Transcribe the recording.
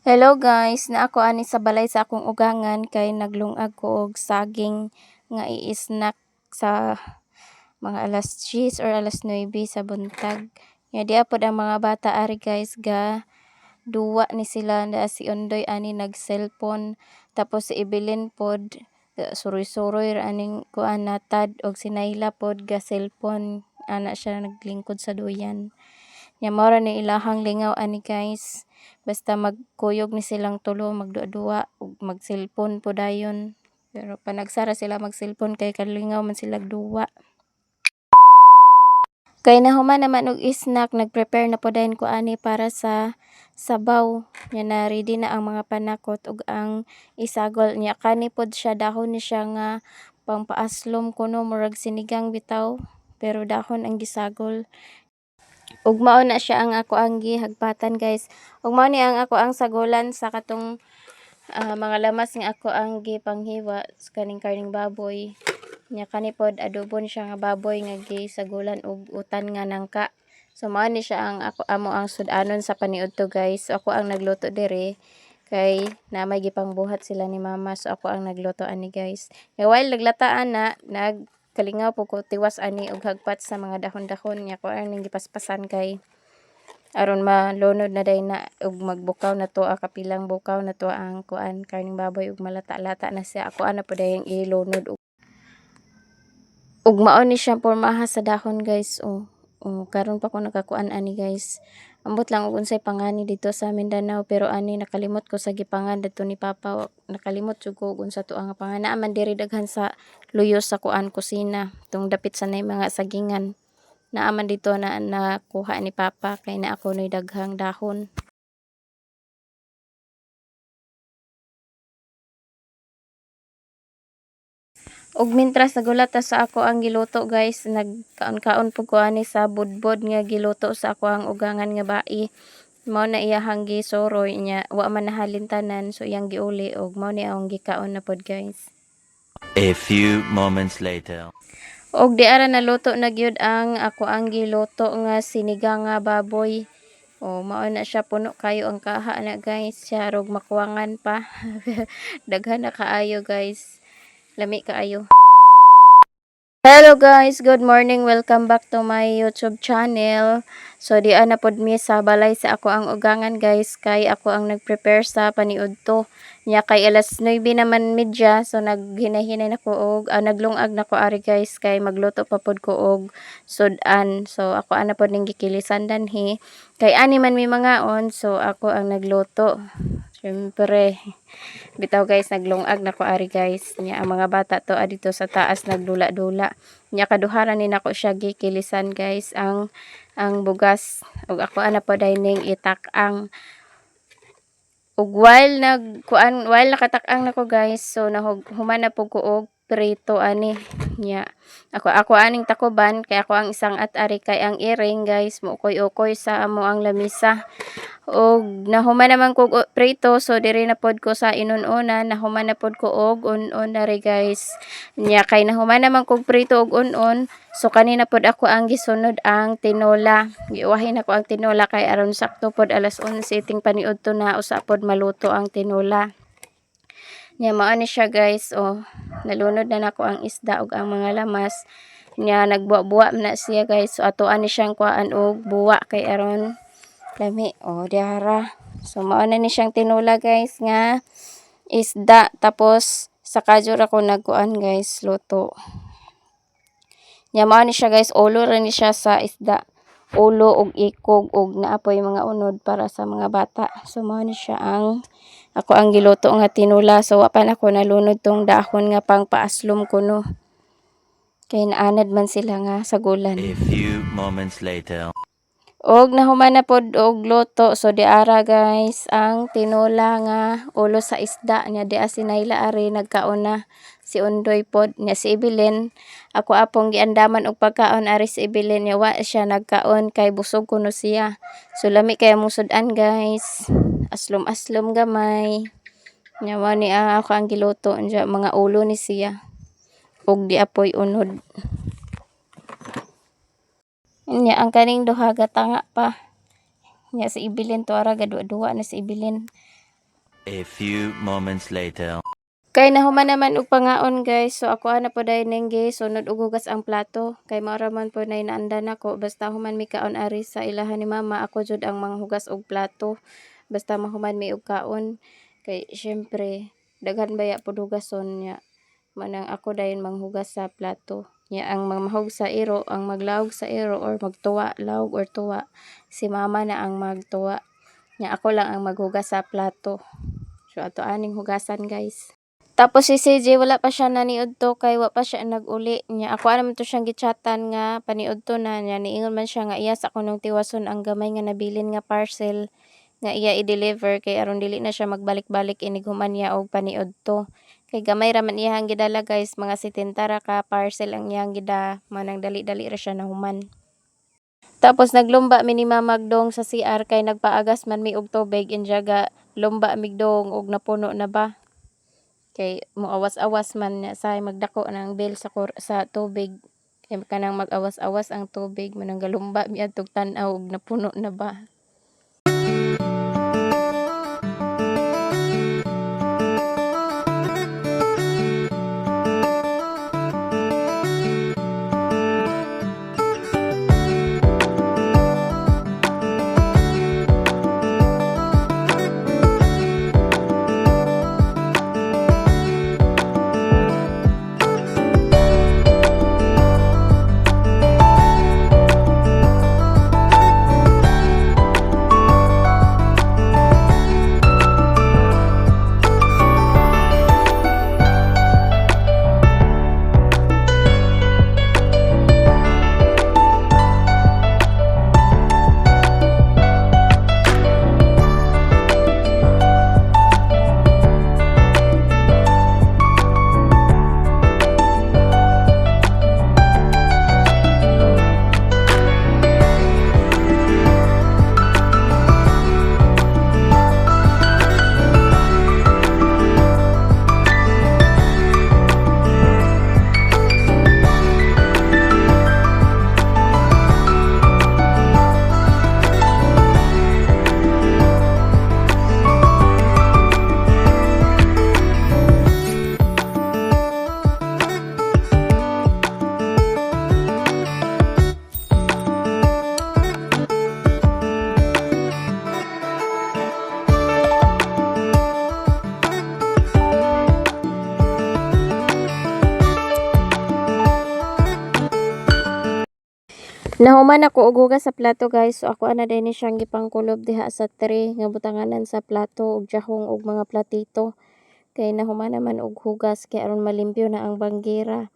Hello guys, na ako ani sa balay sa akong ugangan kay naglungag ko og saging nga i-snack sa mga alas 10 or alas 9 sa buntag. Nya di apod ang mga bata ari guys ga duwa ni sila na si Undoy ani nag-cellphone tapos si Evelyn pod suroy-suroy ra aning kuan natad og si Naila pod ga cellphone ana siya naglingkod sa duyan. Nya mao ra ni ilahang lingaw ani guys. Basta magkuyog ni silang tulo, magduwa-duwa ug mag-cellphone po dayon. Pero panagsara sila mag-cellphone kay kalingaw man sila duwa. Kay nahuman naman og snack, nag-prepare na po dayon ko ani para sa sabaw. Nya na ready na ang mga panakot ug ang isagol nya kani pod siya dahon ni siya nga pangpaaslom kuno murag sinigang bitaw pero dahon ang gisagol. Ug mao na siya ang ako ang gihagpatan guys. Ug mao ni ang ako ang sagulan sa katong mga lamas nga ako ang gipanghiwa sa kaning karning baboy. Nya kani pod adobon siya nga baboy nga gisagulan og utan nga nangka. So mao ni siya ang ako amo ang sudanon sa paniudto guys. So ako ang nagluto dire kay na may gipangbuhat sila ni mama. So ako ang nagluto ani guys. Kay while naglataan na kalingaw po ko tiwas ani og hagpat sa mga dahon-dahon niya ko ang gipaspasan kay aron malunod na day na ug magbukaw na to kapilang bukaw na to ang kuan karning baboy ug malata-lata na siya ako ana po dayang ilunod ug mao ni siya pormaha sa dahon guys karon pa ko nakakuan ani guys. Ambot lang og unsay pangani dito sa Mindanao pero ani nakalimot ko sa gipangan dito ni Papa. Nakalimot jud ko og unsa to ang pangan. Naa man diri daghan sa luyos sa kuan kusina. Tung dapit sa nay mga sagingan. Naa man dito na nakuha ni Papa kay na ako noy daghang dahon. Ug mintras nagulat ta sa ako ang giluto guys, nagkaon-kaon po ko ani sa budbod nga giluto sa ako ang ugangan nga bai. Mao na iyahang gisoroy nya wa man nahalin tanan so iyang giuli og mao ni akong gikaon na pod guys. A few moments later. Og di ara naluto na gyud ang ako ang giluto nga sinigang nga baboy. Mao na siya puno kayo ang kaha na guys. Siya rog makuwangan pa. Daghan na kaayo guys. Lami kaayo. Hello guys, good morning. Welcome back to my YouTube channel. So di ana pod mi sa balay sa ako ang ugangan guys kay ako ang nagprepare sa paniudto. Nya kay alas 9 naman medya so naghinahinay na ko og naglungag na ko ari guys kay magluto pa pod ko og sudan. So ako ana pod ning gikilisan danhi kay ani man mi mangaon so ako ang nagluto. Syempre bitaw guys naglungag na ko ari guys nya ang mga bata to adito sa taas nagdula-dula nya kaduharan ni nako siya gikilisan guys ang bugas ug ako ana po dining itak-ang ug while nakatak-ang nako guys so human na po ko og prito ani nya ako aning takuban kay ako ang isang at-ari kay ang iring guys mukoy-ukoy sa amo ang lamisa. Og nahuman naman ko prito so diri na pod ko sa inun-una nahuman na pod ko og un-un diri guys. Nya kay nahuman naman ko prito og un-un so kanina pod ako ang gisunod ang tinola. Giuwahin ako ang tinola kay aron sakto pod alas 11 ting paniudto na usa pod maluto ang tinola. Nya mao ni siya guys nalunod na nako ang isda ug ang mga lamas. Nya nagbuwa-buwa na siya guys so atoan ni siyang kuan og buwa kay aron lami diara. So mao na ni siyang tinula guys nga isda tapos sa kajur ako nagkuan guys luto. Nya mao ni siya guys ulo ra ni siya sa isda. Ulo og ikog og naapoy mga unod para sa mga bata. So mao ni siya ang ako ang giluto nga tinula so wa pa ako nalunod tong dahon nga pangpaaslom kuno. Kay naanad man sila nga sagulan. A few moments later. Og nahuman na pod og luto so di ara guys ang tinola nga ulo sa isda nya di si Naila ari nagkaon na si Undoy pod nya si Evelyn ako apong giandaman og pagkaon ari si Evelyn nya wa siya nagkaon kay busog kuno siya. So lami kay among sudan guys. Aslom-aslom gamay. Nya wa ni ako ang giluto nya mga ulo ni siya. Og di apoy unod. Nya ang kaning duha gatanga pa. Nya si Evelyn to ara gadua-dua na si Evelyn. A few moments later. Kay nahuman naman og pangaon guys. So ako ana po dahil nengge sunod og hugas ang plato. Kay mao man po na inaandan ako basta human mi kaon ari sa ilahan ni mama ako jud ang manghugas og plato. Basta mahuman mi og kaon. Kay syempre daghan baya pud hugason nya. Manang ako dayon manghugas sa plato. Nya ang mamahog sa iro, ang maglaog sa iro or magtuwa, laog or tuwa. Si mama na ang magtuwa. Nya ako lang ang maghugas sa plato. So ato aning hugasan guys. Tapos si CJ wala pa siya naniud to kay wa pa siya naguli niya. Ako naman to siyang gichatan nga paniud to na niya. Niingon man siya nga iya sa kunong tiwason ang gamay nga nabilin nga parcel nga iya i-deliver kay aron dili na siya magbalik-balik inig human niya og paniud to. Kay gamay ra man iyang gidala guys, mga 70 ra ka parcel ang iyang gida, manang dali-dali ra siya nahuman. Tapos naglumba mi ni Mamagdong sa CR kay nagpaagas man mi og tubig injaga lumba migdong og napuno na ba. Kay moawas-awas man niya say magdako ng bill sa tubig. Kay kanang mag-awas-awas ang tubig manang galumba mi adtong tan-aw og napuno na ba. Nahuman ako og hugas sa plato guys. So ako ana din ni siyang gipangkulob diha sa tray nga butanganan sa plato og jahong og mga platito. Kay nahuman naman og hugas kay aron malimpyo na ang banggera.